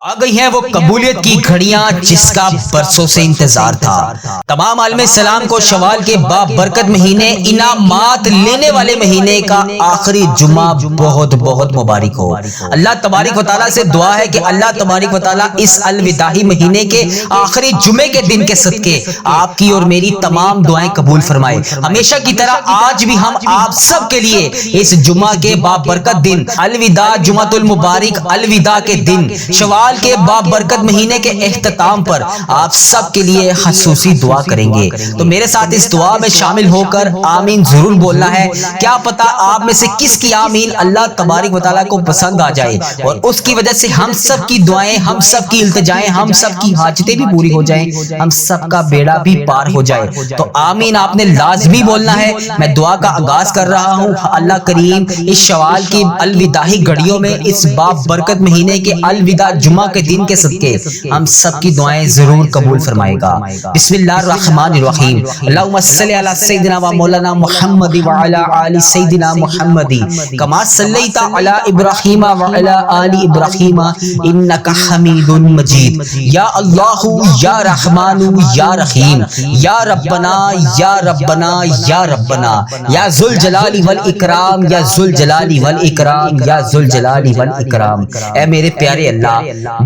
آ گئی ہیں وہ قبولیت کی گھڑیاں جس کا برسوں سے انتظار تھا۔ تمام عالم اسلام کو شوال کے بابرکت مہینے، انعامات لینے والے مہینے کا آخری جمعہ بہت بہت مبارک ہو۔ اللہ تبارک و تعالیٰ سے دعا ہے کہ اللہ تبارک و تعالیٰ اس الوداعی مہینے کے آخری جمعے کے دن کے صدقے آپ کی اور میری تمام دعائیں قبول فرمائے۔ ہمیشہ کی طرح آج بھی ہم آپ سب کے لیے اس جمعہ کے بابرکت دن، الوداع جمعۃ المبارک، الوداع کے دن، شوال کے بابرکت مہینے کے اختتام پر آپ سب کے لیے خصوصی دعا کریں گے۔ تو میرے ساتھ اس دعا میں شامل ہو کر آمین ضرور بولنا ہے۔ کیا پتا آپ میں سے کس کی آمین اللہ تبارک و تعالیٰ کو پسند آ جائے اور اس کی وجہ سے ہم سب کی دعائیں، ہم سب کی التجائیں، ہم سب کی حاجتیں بھی پوری ہو جائیں، ہم سب کا بیڑا بھی پار ہو جائے۔ تو آمین آپ نے لازمی بولنا ہے۔ میں دعا کا آغاز کر رہا ہوں۔ اللہ کریم اس شوال کی الوداعی گھڑیوں میں، اس بابرکت مہینے کے الوداع جمعہ کے دن کے صدقے ہم سب کی دعائیں ضرور قبول فرمائے گا۔ بسم اللہ الرحمن الرحیم۔ اللہم صلی علی سیدنا و مولانا محمد وعلی آل سیدنا محمد کما صلیت علی ابراہیم وعلی آل ابراہیم انک حمید مجید۔ یا اللہ یا رحمان یا رحیم، یا ربنا یا ربنا یا ربنا، یا ذوالجلال والاکرام، یا ذوالجلال والاکرام، یا ذوالجلال والاکرام۔ اے میرے پیارے اللہ،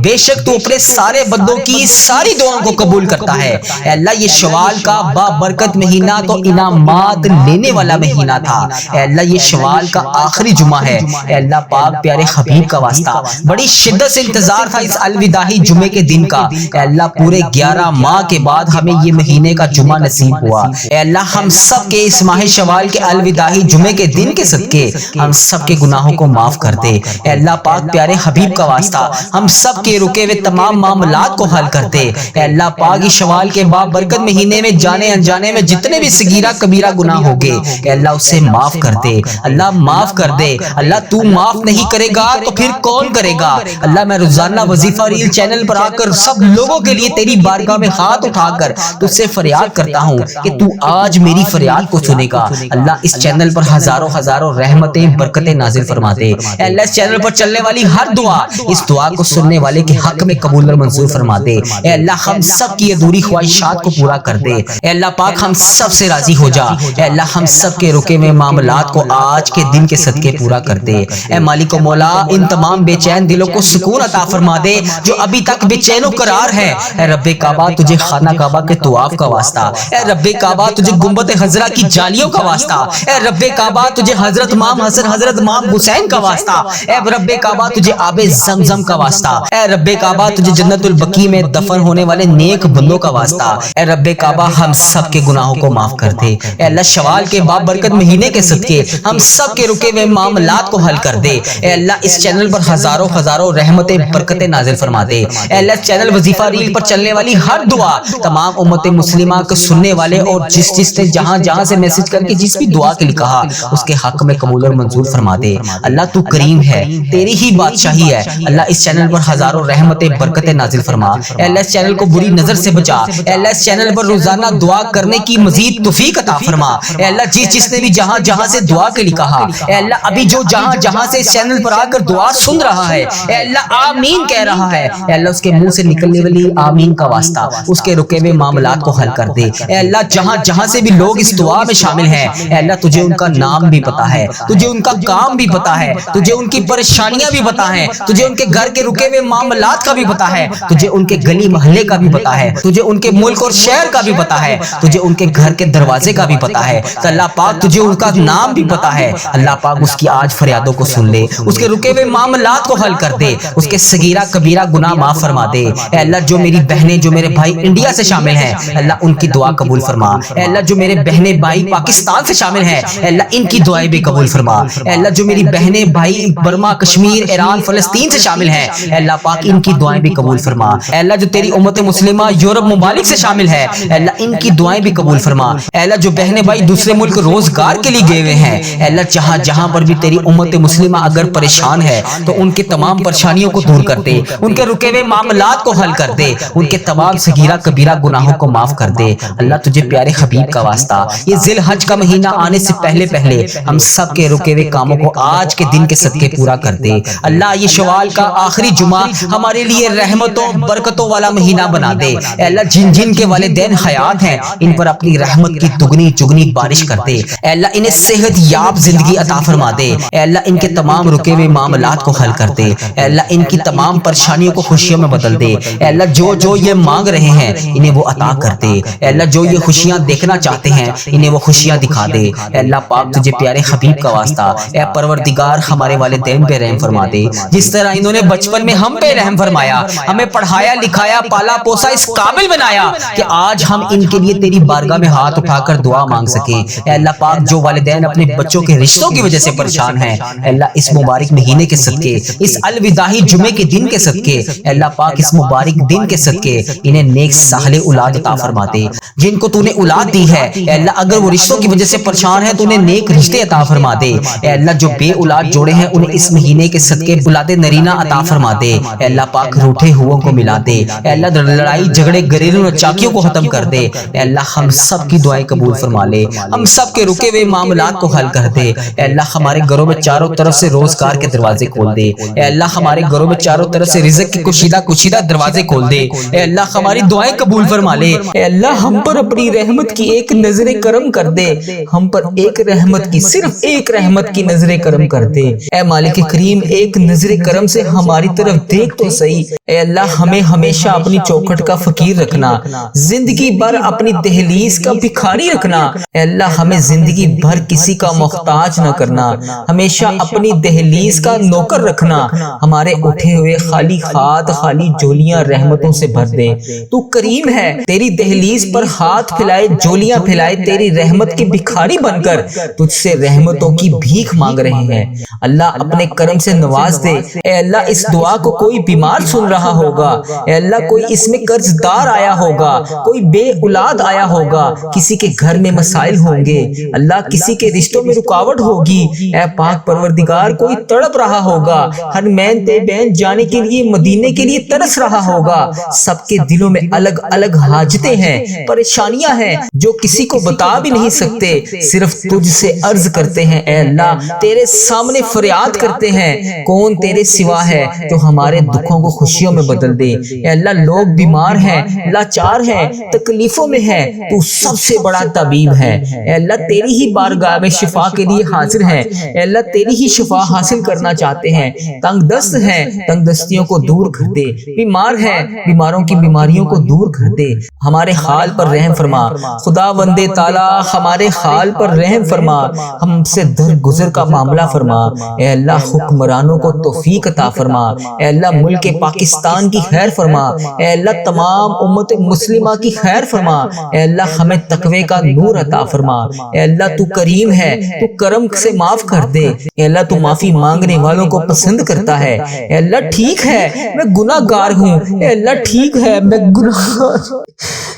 بے شک تو اپنے سارے بندوں کی ساری دعاؤں کو قبول کرتا ہے۔ اے اللہ یہ شوال کا بابرکت مہینہ تو انعامات لینے والا مہینہ تھا۔ اے اللہ یہ شوال کا آخری جمعہ ہے۔ اے اللہ پاک پیارے حبیب کا واسطہ بڑی شدت سے انتظار تھا اس الوداعی جمعے کے دن کا۔ اے اللہ پورے 11 ماہ کے بعد ہمیں یہ مہینے کا جمعہ نصیب ہوا۔ اے اللہ ہم سب کے اس ماہ شوال کے الوداعی جمعے کے دن کے صدقے ہم سب کے گناہوں کو معاف کر دے۔ اے اللہ پاک پیارے حبیب کا واسطہ ہم سب کے رکے ہوئے تمام معاملات کو حل کرتے۔ اے اللہ پاک اس شوال کے بابرکت مہینے میں جانے انجانے میں جتنے بھی صغیرہ کبیرہ گناہ ہوگے اے اللہ اسے معاف کر دے۔ اللہ معاف کر دے۔ اللہ تو معاف نہیں کرے گا تو پھر کون کرے گا؟ اللہ میں روزانہ وظیفہ ریل چینل پر آ کر سب لوگوں کے لیے تیری بارگاہ میں ہاتھ اٹھا کر تجھ سے فریاد کرتا ہوں کہ تو آج میری فریاد کو سنے گا۔ اللہ اس چینل پر ہزاروں ہزاروں رحمتیں برکتیں نازل فرما دے۔ اے اللہ اس چینل پر چلنے والی ہر دعا اس دعا کو سننے والے کے حق میں قبول اور منظور فرما دے۔ اے اللہ ہم سب کی ادھوری خواہشات کو پورا کر دے۔ اے اللہ پاک ہم سب سے راضی ہو جا۔ اے اللہ ہم سب کے رکے ہوئے معاملات کو آج کے دن کے صدقے پورا کر دے۔ اے مالک و مولا ان تمام بے چین دلوں کو سکون عطا فرما دے جو ابھی تک بے چین و قرار ہے۔ اے رب کعبہ تجھے خانہ کعبہ کے طواف کا واسطہ، اے رب کعبہ تجھے گنبد خضرا کی جالیوں کا واسطہ، اے رب کعبہ تجھے حضرت امام حسن حضرت امام حسین کا واسطہ، اے رب کعبہ تجھے آب زمزم کا واسطہ، اے رب کعبہ تجھے جنت البقیع میں دفن ہونے والے نیک بندوں کا واسطہ۔ اے رب کعبہ ہم سب کے گناہوں کو معاف کر دے۔ اے اللہ شوال کے بابرکت مہینے کے صدقے ہم سب کے رکے ہوئے معاملات کو حل کر دے۔ اے اللہ اس چینل پر ہزاروں ہزاروں رحمتیں برکتیں نازل فرما دے۔ اے اللہ اس چینل وظیفہ ریل پر چلنے والی ہر دعا تمام امت مسلمہ کو سننے والے اور جس نے جہاں جہاں سے میسج کر کے جس بھی دعا کے لیے کہا اس کے حق میں قبول اور منظور فرما دے۔ اللہ تو کریم ہے، تیری ہی بادشاہی ہے۔ اللہ اس چینل پر ہزاروں رحمتیں برکتیں نازل فرما۔ اے اللہ اس چینل کو بری نظر سے بچا۔ اے اللہ اس چینل پر روزانہ دعا کرنے کی مزید توفیق عطا فرما۔ اے اللہ جس نے بھی جہاں جہاں سے دعا کے لیے کہا، اے اللہ ابھی جو جہاں جہاں سے اس چینل پر آ کر دعا سن رہا ہے اے اللہ آمین کہہ رہا ہے، اے اللہ اس کے منہ سے نکلنے والی آمین کا واسطہ اس کے رکے ہوئے معاملات کو حل کر دے۔ اے اللہ جہاں جہاں سے بھی لوگ اس دعا میں شامل ہیں اے اللہ تجھے ان کا نام بھی پتا ہے، تجھے ان کا کام بھی پتا ہے، تجھے ان کی پریشانیاں بھی پتا ہے، تجھے ان کے گھر کے رکے ہوئے معاملات کا بھی پتا ہے، تجھے ان کے گلی محلے کا بھی پتا ہے، تجھے ان کے ملک اور شہر کا بھی پتا ہے، تجھے ان کے گھر کے دروازے کا بھی پتا ہے۔ تو اللہ پاک تجھے ان کا نام بھی پتا ہے۔ اللہ پاک اس کی آج فریادوں کو سن لے، اس کے رکے ہوئے معاملات کو حل کر دے، اس کے صغیرہ کبیرہ گناہ معاف فرما دے۔ اے اللہ جو میری بہنیں جو میرے بھائی انڈیا سے شامل ہیں اللہ ان کی دعا قبول فرما۔ اے اللہ جو میرے بہنیں بھائی پاکستان سے شامل ہیں اے اللہ ان کی دعائیں بھی قبول فرما۔ اے اللہ جو میری بہنیں بھائی برما کشمیر ایران فلسطین سے شامل ہیں اے اللہ پاک ان کی دعائیں بھی قبول فرما۔ اے اللہ جو تیری امت مسلمہ یورپ ممالک سے شامل ہے اے اللہ ان کی دعائیں بھی قبول فرما۔ اے اللہ جو بہنیں بھائی دوسرے ملک روزگار کے لیے گئے ہوئے ہیں اے اللہ جہاں جہاں پر بھی تیری امت مسلمہ اگر پریشان ہے تو ان کے تمام پریشانیوں کو دور کر دے، ان کے رکے ہوئے معاملات کو حل کر دے، ان کے تمام صغیرہ کبیرہ گناہوں کو معاف کر دے۔ اللہ تجھے پیارے حبیب کا واسطہ یہ ذی الحج کا مہینہ آنے سے پہلے پہلے ہم سب کے رکے ہوئے کاموں کو آج کے دن کے صدقے پورا کر دے۔ اللہ یہ شوال کا آخری جمعہ ہمارے لیے رحمتوں برکتوں والا مہینہ بنا دے۔ اے اللہ جن جن کے والدین حیات ہیں ان پر اپنی رحمت کی دگنی چگنی بارش کر دے۔ اے اللہ انہیں صحت یاب زندگی عطا فرما دے۔ اے اللہ ان کے تمام رکے ہوئے معاملات کو حل کر دے۔ اے اللہ ان کی تمام پریشانیوں کو خوشیوں میں بدل دے۔ اے اللہ جو یہ مانگ رہے ہیں انہیں وہ عطا کر دے۔ اے اللہ جو یہ خوشیاں دیکھنا چاہتے ہیں انہیں وہ خوشیاں دکھا دے۔ اے اللہ پاک تجھے پیارے حبیب کا واسطہ، اے پروردگار ہمارے والدین پہ رحم فرما دے۔ جس طرح انہوں نے بچپن میں ہم پہ رحم فرمایا، ہمیں پڑھایا لکھایا پالا پوسا اس قابل بنایا کہ آج ہم ان کے لیے تیری بارگاہ میں ہاتھ اٹھا کر دعا مانگ سکیں۔ اے اللہ پاک جو والدین اپنے بچوں کے رشتوں کی وجہ سے پریشان ہیں، اے اللہ اس مبارک مہینے کے صدقے، اس الوداعی جمعے کے دن کے صدقے، اے اللہ پاک اس مبارک دن کے صدقے انہیں نیک صالح اولاد عطا فرما دے۔ جن کو تو نے اولاد دی ہے اے اللہ اگر وہ رشتوں کی وجہ سے پریشان ہیں تو انہیں نیک رشتے عطا فرما دے۔ اے اللہ جو بے اولاد جوڑے ہیں انہیں اس مہینے کے صدقے اولاد نرینہ عطا فرما دے۔ اے اللہ پاک روٹھے ہوں کو ملا دے۔ اے اللہ لڑائی جھگڑے گھریلو نچاکیوں کو ختم کر دے۔ اے اللہ ہم سب کی دعائیں قبول فرما لے، ہم سب کے رکے ہوئے معاملات کو حل کر دے۔ اے اللہ ہمارے گھروں میں چاروں طرف سے روزگار کے دروازے کھول دے۔ اے اللہ ہمارے گھروں میں چاروں طرف سے رزق کے کشیدہ دروازے کھول دے۔ اے اللہ ہماری دعائیں قبول فرما لے۔ اے اللہ ہم پر اپنی رحمت کی ایک نظر کرم کر دے، ہم پر ایک رحمت کی صرف ایک رحمت کی نظر کرم کر دے۔ اے مالک کریم ایک نظر کرم سے ہماری طرف دیکھ تو صحیح۔ اے اللہ ہمیں ہمیشہ اپنی چوکھٹ کا فقیر رکھنا، زندگی بھر اپنی دہلیز کا بھکاری رکھنا۔ اے اللہ ہمیں زندگی بھر کسی کا محتاج نہ کرنا، ہمیشہ اپنی دہلیز کا نوکر رکھنا۔ ہمارے اٹھے ہوئے خالی ہاتھ خالی جولیاں رحمتوں سے بھر دے۔ تو کریم ہے، تیری دہلیز پر ہاتھ پھیلائے جولیاں پھیلائے تیری رحمت کے بھکاری بن کر تجھ سے رحمتوں کی بھیک مانگ رہے ہیں۔ اللہ اپنے کرم سے نواز دے۔ اے اللہ اس دعا کو کوئی بیمار سن رہا ہوگا، اے اللہ کوئی اس میں قرض دار آیا ہوگا، کوئی بے اولاد آیا ہوگا، کسی کے گھر میں مسائل ہوں گے، اللہ کسی کے رشتوں میں رکاوٹ ہوگی، اے پاک پروردگار کوئی تڑپ رہا ہوگا، ہر مین تے بین جانے کے لیے مدینے کے لیے ترس رہا ہوگا۔ سب کے دلوں میں الگ الگ حاجتیں ہیں، پریشانیاں ہیں جو کسی کو بتا بھی نہیں سکتے، صرف تجھ سے عرض کرتے ہیں۔ اے اللہ تیرے سامنے فریاد کرتے ہیں، کون تیرے سوا ہے جو ہمارے دکھوں کو خوشیوں میں بدل دے۔ اے اللہ لوگ بیمار ہیں، لاچار ہیں، تکلیفوں میں ہیں، تو سب سے بڑا طبیب ہے۔ اے اللہ تیری ہی بارگاہ میں شفا کے لیے حاضر ہیں، اے اللہ تیری ہی شفا حاصل کرنا چاہتے ہیں۔ تنگ دست ہیں، تنگ دستیوں کو دور کر دے، بیمار ہیں، بیماروں کی بیماریوں کو دور کر دے۔ ہمارے حال پر رحم فرما خدا وندے تعالی، ہمارے حال پر رحم فرما، ہم سے درگزر کا معاملہ فرما۔ اے اللہ حکمرانوں کو توفیق عطا فرما، اے اللہ ملک پاکستان کی خیر فرما، اے اللہ تمام امت مسلمہ کی خیر فرما، اے اللہ ہمیں تقوی کا نور عطا فرما۔ اے اللہ تو کریم ہے، تو کرم سے معاف کر دے۔ اے اللہ تو معافی مانگنے والوں کو پسند کرتا ہے۔ اے اللہ ٹھیک ہے میں گناہ گار ہوں، اے اللہ ٹھیک ہے میں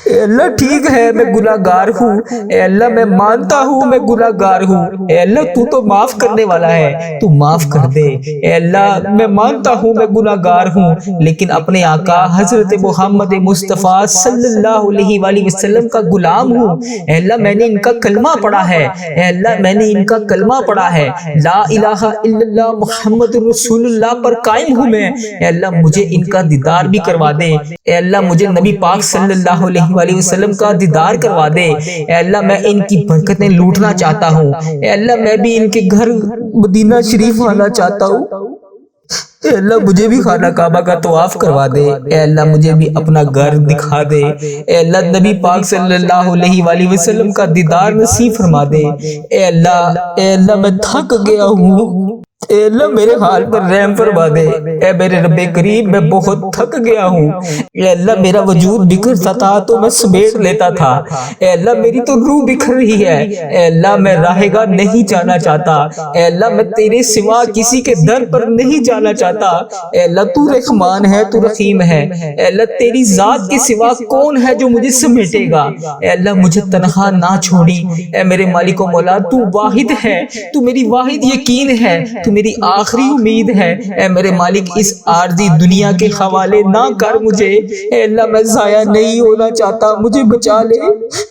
اے اللہ ٹھیک ہے میں گناہ گار ہوں، اے اللہ میں مانتا ہوں میں گناہ گار ہوں، اے اللہ تو تو معاف کرنے والا ہے، تو معاف کر دے۔ اے اللہ میں مانتا ہوں میں گناہ گار ہوں، لیکن اپنے آقا حضرت محمد مصطفیٰ صلی اللہ علیہ وآلہ وسلم کا غلام ہوں۔ اے اللہ میں نے ان کا کلمہ پڑھا ہے، اے اللہ میں نے ان کا کلمہ پڑھا ہے، لا الہ الا اللہ محمد رسول اللہ پر قائم ہوں میں۔ اے اللہ مجھے ان کا دیدار بھی کروا دے، اے اللہ مجھے نبی پاک صلی اللہ علیہ وسلم کا دیدار کروا دے۔ اے اللہ میں ان کی برکتیں لوٹنا چاہتا ہوں، اے اللہ میں بھی ان کے گھر مدینہ شریف آنا چاہتا ہوں۔ اے اللہ مجھے بھی خانہ کعبہ کا طواف کروا دے، اے اللہ مجھے بھی اپنا گھر دکھا دے، اے اللہ نبی پاک صلی اللہ علیہ وآلہ وسلم کا دیدار نصیب فرما دے۔ اے اللہ میں تھک گیا ہوں، اے اللہ میرے حال پر رحم فرما دے۔ اے میرے رب کریم میں بہت تھک گیا ہوں، اے اللہ میرا وجود بکھرتا تھا تو میں سمیٹ لیتا تھا، اے اللہ میری تو روح بکھر رہی ہے، اے اللہ میں راہ گاہ نہیں جانا چاہتا، اے اللہ میں تیرے سوا کسی کے در پر نہیں جانا چاہتا۔ اے اللہ تو رحمان ہے، تو رحیم ہے، اے اللہ تیری ذات کے سوا کون ہے جو مجھے سمیٹے گا؟ اے اللہ مجھے تنہا نہ چھوڑی، اے میرے مالک و مولا تو واحد ہے، تو میری واحد یقین ہے، تو میری آخری امید ہے۔ اے میرے مالک اس عارضی دنیا کے حوالے نہ کر مجھے، اے اللہ میں ضائع نہیں ہونا چاہتا، مجھے بچا لے۔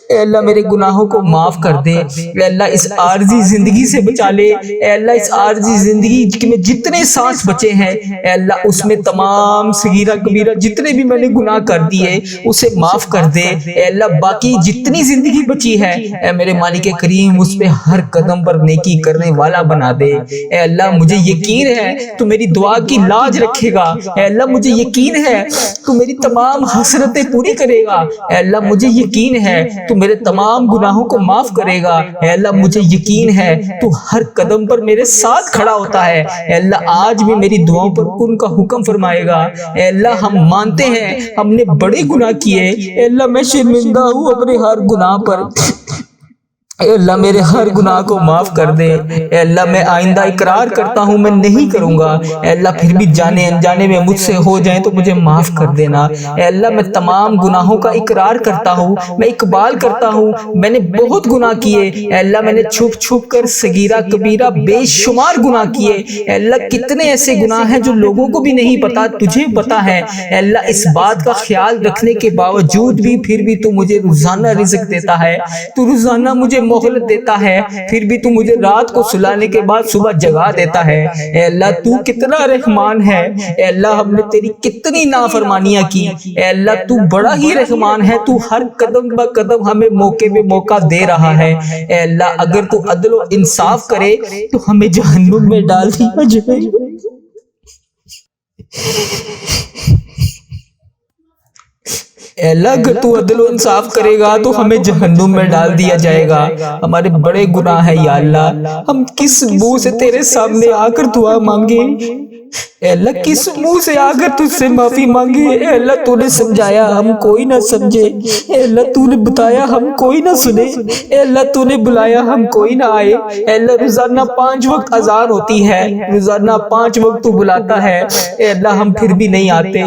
اے اللہ میرے گناہوں کو معاف کر دے، اے اللہ اس عارضی زندگی سے بچا لے، اے اللہ اس عارضی زندگی میں جتنے سانس بچے ہیں اے اللہ اس میں تمام صغیرہ کبیرہ جتنے بھی میں نے گناہ کر دیے اسے معاف کر دے۔ اے اللہ باقی جتنی زندگی بچی ہے اے میرے مالک کریم اس پہ ہر قدم پر نیکی کرنے والا بنا دے۔ اے اللہ مجھے یقین ہے تو میری دعا کی لاج رکھے گا، اے اللہ مجھے یقین ہے تو میری تمام حسرتیں پوری کرے گا، اے اللہ مجھے یقین ہے تو میرے تمام گناہوں کو معاف کرے گا، اے اللہ مجھے یقین ہے تو ہر قدم پر میرے ساتھ کھڑا ہوتا ہے۔ اے اللہ آج بھی میری دعاؤں پر کن کا حکم فرمائے گا۔ اے اللہ ہم مانتے ہیں ہم نے بڑے گناہ کیے، اے اللہ میں شرمندہ ہوں اپنے ہر گناہ پر، اے اللہ میرے ہر گناہ کو معاف کر دے۔ اے اللہ میں آئندہ اقرار کرتا ہوں میں نہیں کروں گا، اے اللہ پھر بھی جانے انجانے میں مجھ سے ہو جائیں تو مجھے معاف کر دینا۔ اے اللہ میں تمام گناہوں کا اقرار کرتا ہوں، میں اقبال کرتا ہوں میں نے بہت گناہ کیے، اے اللہ میں نے چھپ چھپ کر صغیرہ کبیرہ بے شمار گناہ کیے، اے اللہ کتنے ایسے گناہ ہیں جو لوگوں کو بھی نہیں پتا تجھے پتا ہے۔ اے اللہ اس بات کا خیال رکھنے کے باوجود بھی پھر بھی تو مجھے روزانہ رزق دیتا ہے، تو روزانہ مجھے مہلت دیتا ہے، پھر بھی تو مجھے رات کو سلانے کے بعد صبح جگا دیتا ہے۔ اے اللہ تو کتنا رحمان ہے، اے اللہ ہم نے تیری کتنی نافرمانیاں کی، اے اللہ تو بڑا ہی رحمان ہے، تو ہر قدم بہ قدم ہمیں موقع پہ موقع دے رہا ہے۔ اے اللہ اگر تو عدل و انصاف کرے تو ہمیں جہنم میں ڈال دیا جائے۔ اے اللہ اگر تو عدل و انصاف کرے گا تو ہمیں جہنم میں ڈال دیا جائے گا۔ ہمارے بڑے گناہ ہیں یا اللہ، ہم کس منہ سے تیرے سامنے آ کر دعا مانگے، اے اللہ کس منہ سے آ کر تجھ سے معافی مانگے۔ اے اللہ تو نے سمجھایا ہم کوئی نہ سمجھے، اے اللہ تو نے بتایا ہم کوئی نہ سنے، اے اللہ تو نے بلایا ہم کوئی نہ آئے۔ اے اللہ روزانہ 5 وقت اذان ہوتی ہے، روزانہ 5 وقت تو بلاتا ہے، اے اللہ ہم پھر بھی نہیں آتے۔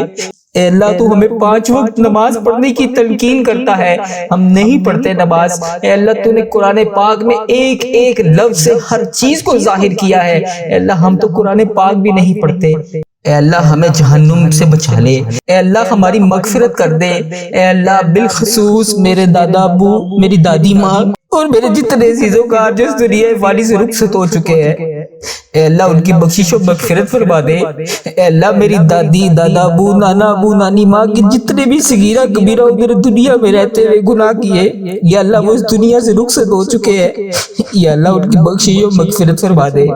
اے اللہ تو ہمیں 5 وقت نماز پڑھنے کی تلقین کرتا ہے، ہم نہیں پڑھتے نماز۔ اے اللہ تو نے قرآن پاک میں ایک ایک لفظ سے ہر چیز کو ظاہر کیا ہے، اے اللہ ہم تو قرآن پاک بھی نہیں پڑھتے۔ اے اللہ ہمیں جہنم سے بچا لے، اے اللہ ہماری مغفرت کر دے۔ اے اللہ بالخصوص میرے دادا ابو، میری دادی ماں اور میرے جتنے عزیزوں کا جو اس دنیا فانی سے رخصت ہو چکے ہیں، اے اللہ ان کی بخشش و مغفرت فرما دے۔ اے اللہ میری دادی، دادا ابو، نانا ابو، نانی ماں کے جتنے بھی صغیرہ کبیرہ میرے دنیا میں رہتے ہوئے گناہ کیے، یا اللہ وہ اس دنیا سے رخصت ہو چکے ہیں، یا اللہ ان کی بخشش و مغفرت فرما دے،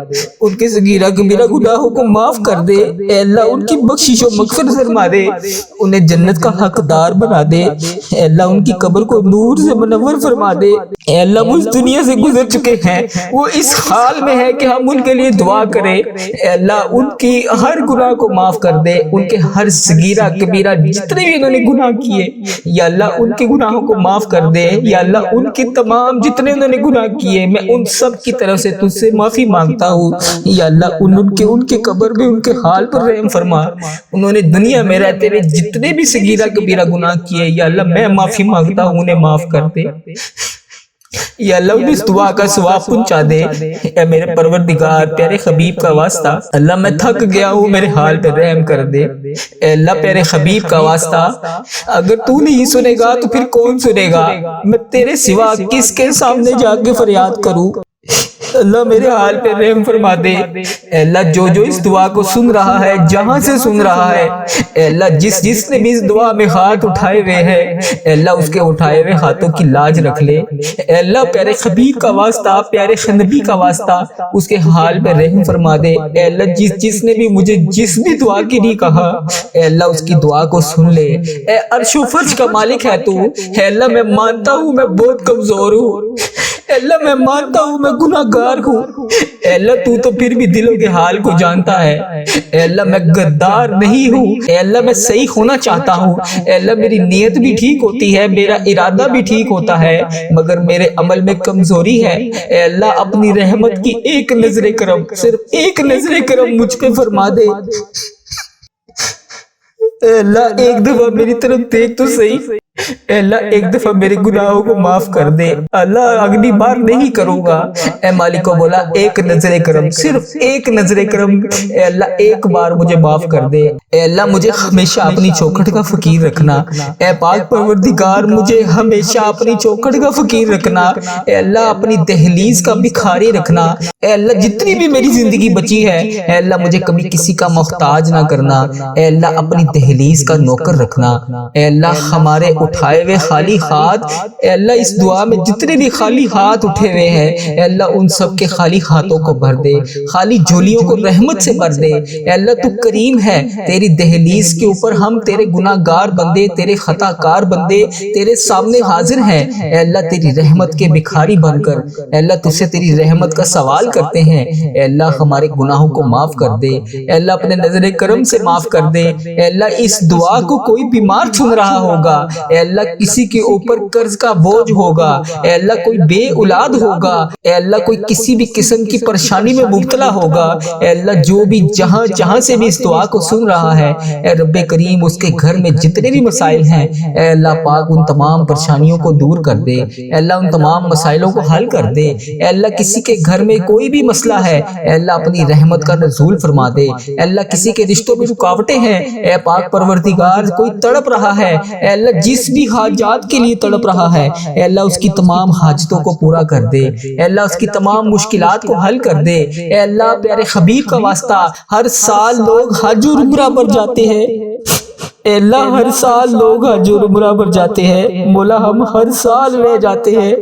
ان کے صغیرہ کبیرہ گناہوں کو معاف کر دے۔ اے اللہ ان کی بخشش و مغفرت فرما دے، انہیں جنت کا حقدار بنا دے۔ اے اللہ ان کی قبر کو نور سے منور فرما دے۔ اے اللہ وہ اس دنیا سے گزر چکے ہیں، وہ اس حال میں ہے کہ ہم ان کے لیے دعا کریں۔ اے اللہ ان کی ہر گناہ کو معاف کر دے، ان کے ہر صغیرہ کبیرہ جتنے بھی انہوں نے گناہ کیے یا اللہ ان کے گناہوں کو معاف کر دے، یا اللہ ان کے تمام جتنے انہوں نے گناہ کیے میں ان سب کی طرف سے تجھ سے معافی مانگتا ہوں۔ یا اللہ ان کے قبر میں ان کے حال پر رحم فرما، انہوں نے دنیا میں رہتے ہوئے جتنے بھی صغیرہ کبیرہ گناہ کیے یا اللہ میں معافی مانگتا ہوں انہیں معاف کر دے۔ یا اللہ اس دعا کا ثواب پہنچا دے۔ اے میرے پروردگار پیارے حبیب کا واسطہ، اللہ میں تھک گیا ہوں میرے حال پہ رحم کر دے۔ اے اللہ پیارے حبیب کا واسطہ، اگر تو نہیں سنے گا تو پھر کون سنے گا؟ میں تیرے سوا کس کے سامنے جا کے فریاد کروں؟ اللہ میرے حال پہ رحم فرما دے۔ اے اللہ جو جو اس دعا کو سن رہا ہے، جہاں سے سن رہا ہے، اے اللہ جس نے بھی اس دعا میں ہاتھ اٹھائے ہوئے ہیں، اے اللہ اس کے اٹھائے ہوئے ہاتھوں کی لاج رکھ لے۔ اے اللہ پیارے حبیب کا واسطہ، پیارے نبی کا واسطہ، اس کے حال پہ رحم فرما دے۔ اے اللہ جس نے بھی مجھے جس بھی دعا کے لیے کہا، اے اللہ اس کی دعا کو سن لے۔ اے عرش و فرش کا مالک ہے تو، اے اللہ میں مانتا ہوں میں بہت کمزور ہوں، اے اللہ میں مانتا ہوں میں گناہ گار ہوں، اے اللہ تو پھر بھی دلوں کے حال کو جانتا ہے۔ اے اللہ میں غدار نہیں ہوں، اے اللہ میں صحیح ہونا چاہتا ہوں، اے اللہ میری نیت بھی ٹھیک ہوتی ہے، میرا ارادہ بھی ٹھیک ہوتا ہے، مگر میرے عمل میں کمزوری ہے۔ اے اللہ اپنی رحمت کی ایک نظر کرم، صرف ایک نظر کرم مجھ پہ فرما دے۔ اے اللہ ایک دفعہ میری طرف دیکھ تو صحیح، اے اللہ ایک دفعہ میرے گناہوں کو معاف کر دے، اللہ اگلی بار نہیں کروں گا۔ اے مالک و مولا ایک نظر کرم، صرف ایک نظر کرم، اے اللہ ایک بار مجھے معاف کر دے۔ اے اللہ مجھے ہمیشہ اپنی چوکھٹ کا فقیر رکھنا، اے پاک پروردگار مجھے ہمیشہ اپنی چوکھٹ کا فقیر رکھنا، اے اللہ اپنی دہلیز کا بھکاری رکھنا۔ اے اللہ جتنی بھی میری زندگی بچی ہے، اے اللہ مجھے کبھی کسی کا محتاج نہ کرنا، اے اللہ اپنی دہلیز کا نوکر رکھنا۔ اے اللہ ہمارے اٹھائے ہوئے خالی ہاتھ، اے اللہ اس دعا میں جتنے بھی خالی ہاتھ اٹھے ہوئے ہیں، اے اللہ ان سب کے خالی ہاتھوں کو بھر دے، خالی جھولیوں کو رحمت سے بھر دے۔ اے اللہ تو کریم ہے، تیری دہلیز کے اوپر ہم تیرے گناہ گار بندے، تیرے خطا کار بندے تیرے سامنے حاضر ہیں۔ اے اللہ تیری رحمت کے بھکاری بن کر، اے اللہ تجھ سے تیری رحمت کا سوال کرتے ہیں۔ اے اللہ ہمارے گناہوں کو معاف کر دے، اے اللہ اپنے نظر کرم سے معاف کر دے۔ اے اللہ اس دعا کو کوئی بیمار سن رہا ہوگا، اے اللہ کسی کے اوپر قرض کا بوجھ ہوگا، اے اللہ کوئی بے اولاد ہوگا، اے اللہ کوئی کسی بھی قسم کی پریشانی میں مبتلا ہوگا، اے اللہ جو بھی جہاں سے بھی اس دعا کو سن رہا ہے، اے رب کریم اس کے گھر میں جتنے بھی مسائل ہیں، اے اللہ پاک ان تمام پریشانیوں کو دور کر دے، اے اللہ ان تمام مسائلوں کو حل کر دے۔ اے اللہ کسی کے گھر میں کوئی بھی مسئلہ ہے، اے اللہ اپنی رحمت کا نزول فرما دے۔ اے اللہ کسی کے رشتوں میں رکاوٹیں ہیں، اے پاک پروردگار کوئی تڑپ رہا ہے، اے اللہ جس بھی حاجات کے لیے تڑپ رہا ہے، اے اللہ اس کی تمام حاجتوں کو پورا کر دے، اے اللہ اس کی تمام مشکلات کو حل کر دے۔ اے اللہ پیارے حبیب کا واسطہ ہر سال لوگ حج اور عمرہ پر جاتے ہیں، اے اللہ ہر سال لوگ حج اور عمرہ پر جاتے ہیں، مولا ہم ہر سال رہ جاتے ہیں،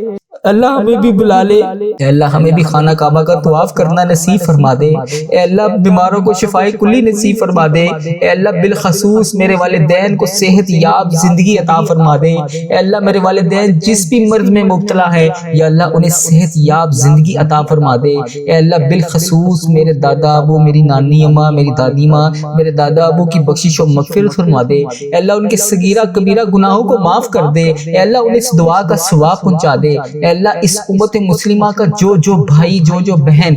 اللہ ہمیں بھی بلا لے، اے اللہ ہمیں بھی خانہ کعبہ کا طواف کرنا نصیب فرما دے، اے اللہ بیماروں کو شفائے کلی نصیب فرما دے، اے اللہ بالخصوص میرے والدین کو صحت یاب زندگی عطا فرما دے، اے اللہ میرے والدین جس بھی مرض میں مبتلا ہے یا اللہ انہیں صحت یاب زندگی عطا فرما دے، اے اللہ بالخصوص میرے دادا ابو، میری نانی اماں، میری دادی ماں، میرے دادا ابو کی بخشش و مغفرت فرما دے، اے اللہ ان کے صغیرہ کبیرہ گناہوں کو معاف کر دے، اے اللہ انہیں اس دعا کا ثواب پہنچا دے، اے اللہ اس امت مسلمہ کا جو بھائی جو بہن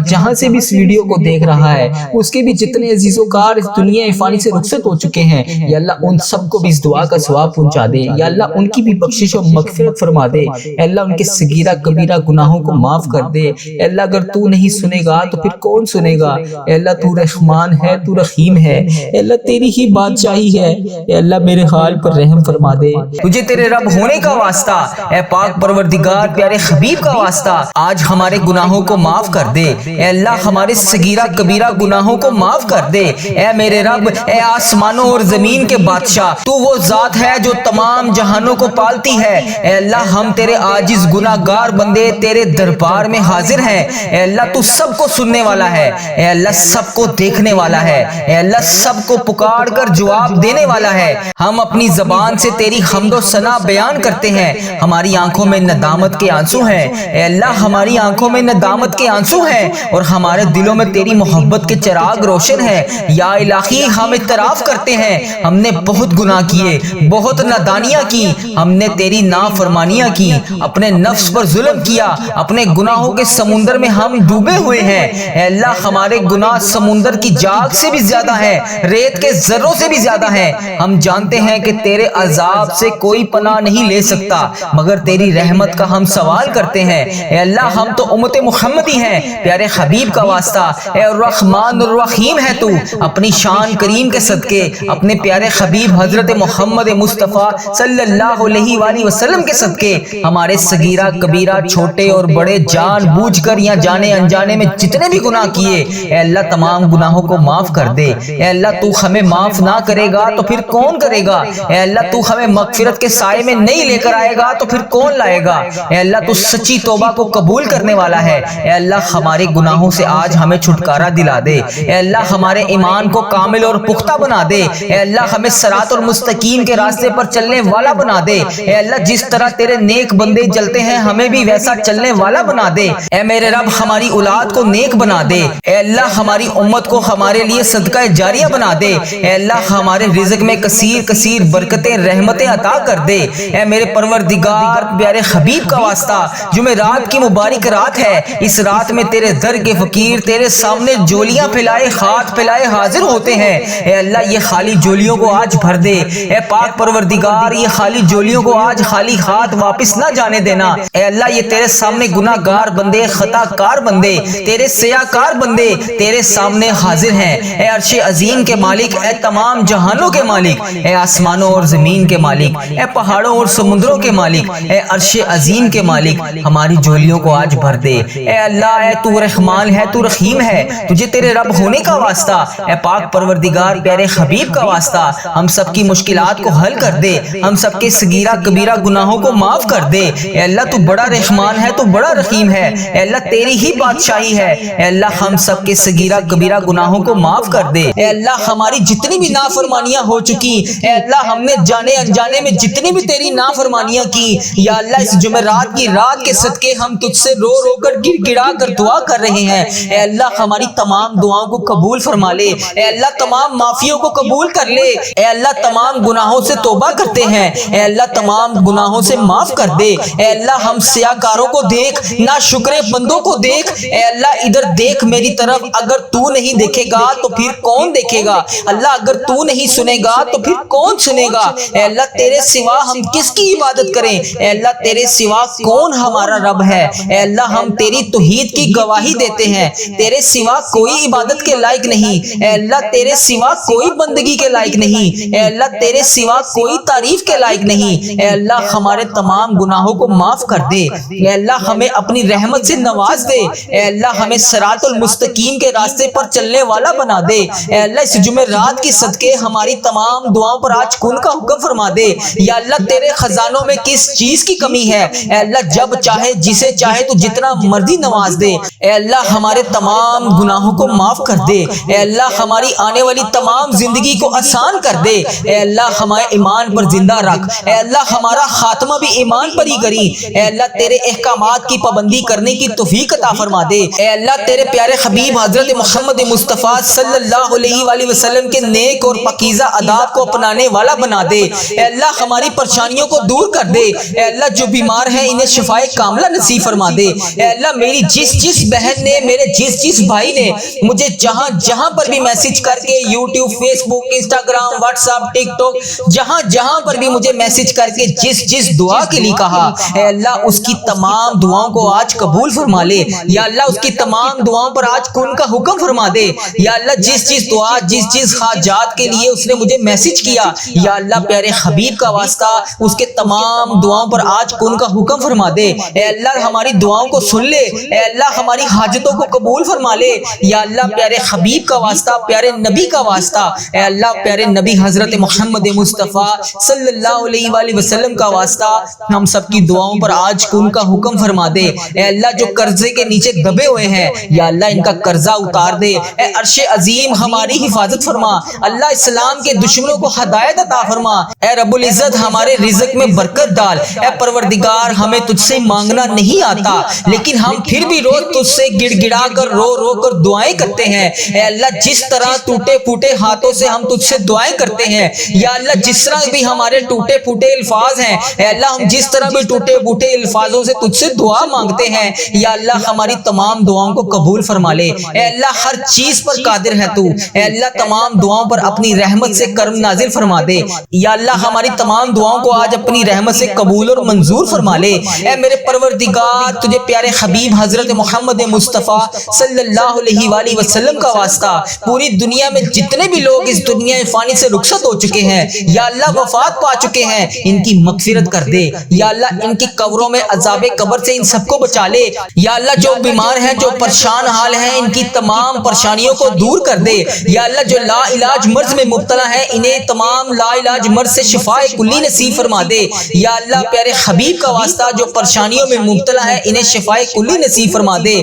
جہاں سے بھی اس ویڈیو کو دیکھ رہا ہے، اس کے بھی جتنے عزیز و کار اس دنیا فانی سے رخصت ہو چکے ہیں، یا اللہ ان سب کو بھی اس دعا کا ثواب پہنچا دے، یا اللہ ان کی بھی بخشش و مغفرت فرما دے، اے اللہ ان کے صغیرہ کبیرہ گناہوں کو معاف کر دے۔ اے اللہ اگر تو نہیں سنے گا تو پھر کون سنے گا؟ اے اللہ تو رحمان ہے، تو رحیم ہے، اے اللہ تیری ہی بادشاہی ہے، اے اللہ میرے حال پر رحم فرما دے۔ تجھے تیرے رب ہونے کا واسطہ، اے پاک پروردگار پیارے حبیب کا واسطہ آج ہمارے گناہوں کو معاف کر دے، اے اللہ ہمارے صغیرہ کبیرہ گناہوں کو معاف کر دے۔ اے میرے رب، اے آسمانوں اور زمین کے بادشاہ، تو وہ ذات ہے جو تمام جہانوں کو پالتی ہے، اے اللہ ہم تیرے عاجز گناہگار بندے تیرے دربار میں حاضر ہیں، اے اللہ تو سب کو سننے والا ہے، اے اللہ سب کو دیکھنے والا ہے، اے اللہ سب کو پکار کر جواب دینے والا ہے۔ ہم اپنی زبان سے تیری حمد و ثنا بیان کرتے ہیں، ہماری آنکھوں میں ندامت کے آنسو ہیں، اے اللہ ہماری آنکھوں میں ندامت کے آنسو ہیں، اور ہمارے دلوں میں تیری محبت کے چراغ روشن ہیں۔ یا الہی ہم اعتراف کرتے ہیں ہم نے بہت گناہ کیے، بہت نادانیاں کی، ہم نے تیری نافرمانیاں کی، اپنے نفس پر ظلم کیا، اپنے گناہوں کے سمندر میں ہم ڈوبے ہوئے ہیں۔ اے اللہ ہمارے گناہ سمندر کی جاگ سے بھی زیادہ ہیں، ریت کے ذروں سے بھی زیادہ ہیں۔ ہم جانتے ہیں کہ تیرے عذاب سے کوئی پناہ نہیں لے سکتا، مگر تیری رحمت کا ہم سوال کرتے ہیں۔ اے اللہ ہم تو امت محمدی ہیں، پیارے حبیب کا واسطہ اے الرحمن الرحیم ہے تو، اپنی شان کریم کے صدقے، اپنے پیارے حبیب حضرت محمد مصطفیٰ صلی اللہ علیہ وآلہ وسلم کے صدقے ہمارے صغیرہ کبیرہ چھوٹے اور بڑے جان بوجھ کر یا جانے انجانے میں جتنے بھی گناہ کیے، اے اللہ تمام گناہوں کو معاف کر دے۔ اے اللہ تو ہمیں معاف نہ کرے گا تو پھر کون کرے گا؟ اے اللہ تو ہمیں مغفرت کے سائے میں نہیں لے کر آئے گا تو پھر کون لائے گا؟ اے اللہ تو سچی توبہ کو قبول کرنے والا ہے۔ اے اللہ ہمارے گناہوں سے آج ہمیں چھٹکارا دلا دے، اے اللہ ہمارے ایمان کو کامل اور پختہ بنا دے، اے اللہ ہمیں صراط المستقیم کے راستے پر چلنے والا بنا دے، اے اللہ جس طرح تیرے نیک بندے چلتے ہیں ہمیں بھی ویسا چلنے والا بنا دے۔ اے میرے رب ہماری اولاد کو نیک بنا دے، اے اللہ ہماری امت کو ہمارے لیے صدقہ جاریہ بنا دے، اے اللہ ہمارے رزق میں کثیر کثیر برکتیں رحمتیں عطا کر دے۔ اے میرے پروردگار پیارے حبیب حبیب کا واسطہ جمعرات کی مبارک رات ہے، اس رات میں تیرے در کے فقیر تیرے سامنے جولیاں پھیلائے ہاتھ پھیلائے حاضر ہوتے ہیں۔ اے اللہ یہ خالی جولیوں کو آج بھر دے، اے پاک پروردگار یہ خالی جولیوں کو آج خالی ہاتھ واپس نہ جانے دینا۔ اے اللہ یہ تیرے سامنے گناہ گار بندے خطا کار بندے تیرے سیاہ کار بندے تیرے سامنے حاضر ہیں۔ اے عرش عظیم کے مالک، اے تمام جہانوں کے مالک، اے آسمانوں اور زمین کے مالک، اے پہاڑوں اور سمندروں کے مالک، اے عرش عظیم کے مالک، ہماری جھولیوں کو آج بھر دے۔ اے اللہ اے تو رحمان ہے، تو رحیم ہے، تجھے تیرے رب ہونے کا واسطہ، اے پاک پروردگار پیارے حبیب کا واسطہ ہم سب کی مشکلات کو حل کر دے، ہم سب کے صغیرہ کبیرہ گناہوں کو معاف کر دے۔ اے اللہ تو بڑا رحمان ہے، تو بڑا رحیم ہے، اے اللہ تیری ہی بادشاہی ہے۔ اے اللہ ہم سب کے صغیرہ کبیرہ گناہوں کو معاف کر دے۔ اے اللہ ہماری جتنی بھی نافرمانیاں ہو چکی، اے اللہ ہم نے جانے انجانے میں جتنی بھی تیری نافرمانیاں کی، یا اللہ اس جمعرات کی رات کے صدقے ہم تجھ سے رو رو کر گر گڑا کر دعا کر رہے ہیں۔ اے اللہ ہماری تمام دعاؤں کو قبول فرما لے، اے اللہ تمام معافیوں کو قبول کر لے، اے اللہ تمام گناہوں سے توبہ کرتے ہیں، اے اللہ تمام گناہوں سے معاف کر دے۔ اے اللہ ہم سیاہ کاروں کو دیکھ، نا شکرے بندوں کو دیکھ، اے اللہ ادھر دیکھ میری طرف، اگر تو نہیں دیکھے گا تو پھر کون دیکھے گا؟ اللہ اگر تو نہیں سنے گا تو پھر کون سنے گا؟ اے اللہ تیرے سوا ہم کس کی عبادت کریں؟ اے اللہ تیرے سوا کون ہمارا رب ہے؟ اے اللہ ہم تیری توحید کی گواہی دیتے ہیں، تیرے سوا کوئی عبادت کے لائق نہیں، اے اللہ تیرے سوا کوئی بندگی کے لائق نہیں، اے اللہ تیرے سوا کوئی تعریف کے لائق نہیں۔ اے اللہ ہمارے تمام گناہوں کو معاف کر دے، اے اللہ ہمیں اپنی رحمت سے نواز دے، اے اللہ ہمیں صراط المستقیم کے راستے پر چلنے والا بنا دے۔ اے اللہ اس جمعرات کی صدقے ہماری تمام دعاؤں پر آج کن کا حکم فرما دے۔ یا اللہ تیرے خزانوں میں کس چیز کی کمی ہے؟ اے اللہ جب چاہے جسے چاہے تو جتنا مرضی نواز دے۔ اے اللہ ہمارے تمام گناہوں کو معاف کر دے، اے اللہ ہماری آنے والی تمام زندگی کو آسان کر دے، اے اللہ ہمارے ایمان پر زندہ رکھ، اے اللہ ہمارا خاتمہ بھی ایمان پر ہی کری، اے اللہ تیرے احکامات کی پابندی کرنے کی توفیق عطا فرما دے۔ اے اللہ تیرے پیارے حبیب حضرت محمد مصطفیٰ صلی اللہ علیہ وآلہ وسلم کے نیک اور پاکیزہ آداب کو اپنانے والا بنا دے۔ اے اللہ ہماری پریشانیوں کو دور کر دے، اے اللہ جو بیمار ہیں انہیں شفائے کاملہ نصیب فرما دے۔ اے اللہ میری جس بہن نے، میرے جس بھائی نے مجھے جہاں پر بھی میسج کر کے یوٹیوب، فیس بک، انسٹاگرام، واٹس ایپ، ٹک ٹاک، جہاں پر بھی مجھے میسج کر کے جس دعا کے لیے کہا، اے اللہ اس کی تمام دعاؤں کو آج قبول فرما لے۔ یا اللہ اس کی تمام دعاؤں پر آج کن کا حکم فرما دے۔ یا اللہ جس دعا جس حاجات کے لیے اس نے مجھے میسج کیا، یا اللہ پیارے حبیب کا واسطہ اس کے تمام دعاؤں پر آج کن کا حکم فرما دے۔ اے اللہ ہماری دعاؤں کو سن لے، اے اللہ ہماری حاجتوں کو قبول فرما لے۔ یا اللہ پیارے حبیب کا واسطہ، پیارے نبی کا واسطہ، اے اللہ پیارے نبی حضرت محمد مصطفیٰ صلی اللہ علیہ وآلہ وسلم کا واسطہ ہم سب کی دعاؤں پر آج کن کا حکم فرما دے۔ اے اللہ جو قرضے کے نیچے دبے ہوئے ہیں، یا اللہ ان کا قرضہ اتار دے۔ اے عرش عظیم ہماری حفاظت فرما، اللہ اسلام کے دشمنوں کو ہدایت عطا فرما۔ اے رب العزت ہمارے رزق میں برکت ڈال۔ اے پروردگار ہمیں تجھ سے مانگنا نہیں آتا، لیکن ہم پھر بھی روز تجھ سے گڑ گڑا کر رو کر دعائیں کرتے ہیں۔ اے اللہ جس طرح ٹوٹے پھوٹے ہاتھوں سے ہم تجھ سے دعائیں کرتے ہیں، یا اللہ جس طرح بھی ہمارے ٹوٹے پھوٹے الفاظ ہیں، اے اللہ ہم جس طرح بھی ٹوٹے پھوٹے الفاظوں سے تجھ سے دعا مانگتے ہیں، یا اللہ ہماری تمام دعاؤں کو قبول فرما لے۔ اے اللہ ہر چیز پر قادر ہے تو، اے اللہ تمام دعاؤں پر اپنی رحمت سے کرم نازل فرما دے۔ یا اللہ ہماری تمام دعاؤں کو آج اپنی رحمت سے قبول اور منظور فرما لے۔ اے میرے پروردگار تجھے پیارے حبیب حضرت محمد مصطفیٰ صلی اللہ علیہ وآلہ وسلم کا واسطہ پوری دنیا میں جتنے بھی لوگ اس دنیا فانی سے رخصت ہو چکے ہیں، یا اللہ وفات پا چکے ہیں، ان کی مغفرت کر دے۔ یا اللہ ان کی قبروں میں عذاب قبر سے ان سب کو بچا لے۔ یا اللہ جو بیمار ہیں، جو پریشان حال ہیں، ان کی تمام پریشانیوں کو دور کر دے۔ یا اللہ جو لا علاج مرض میں مبتلا ہیں، انہیں تمام لا علاج مرض سے شفائے کلی نصیب فرما دے۔ یا اللہ پیارے حبیب کا واسطہ جو پریشانیوں میں مبتلا ہے انہیں شفائے کلی نصیب فرما دے۔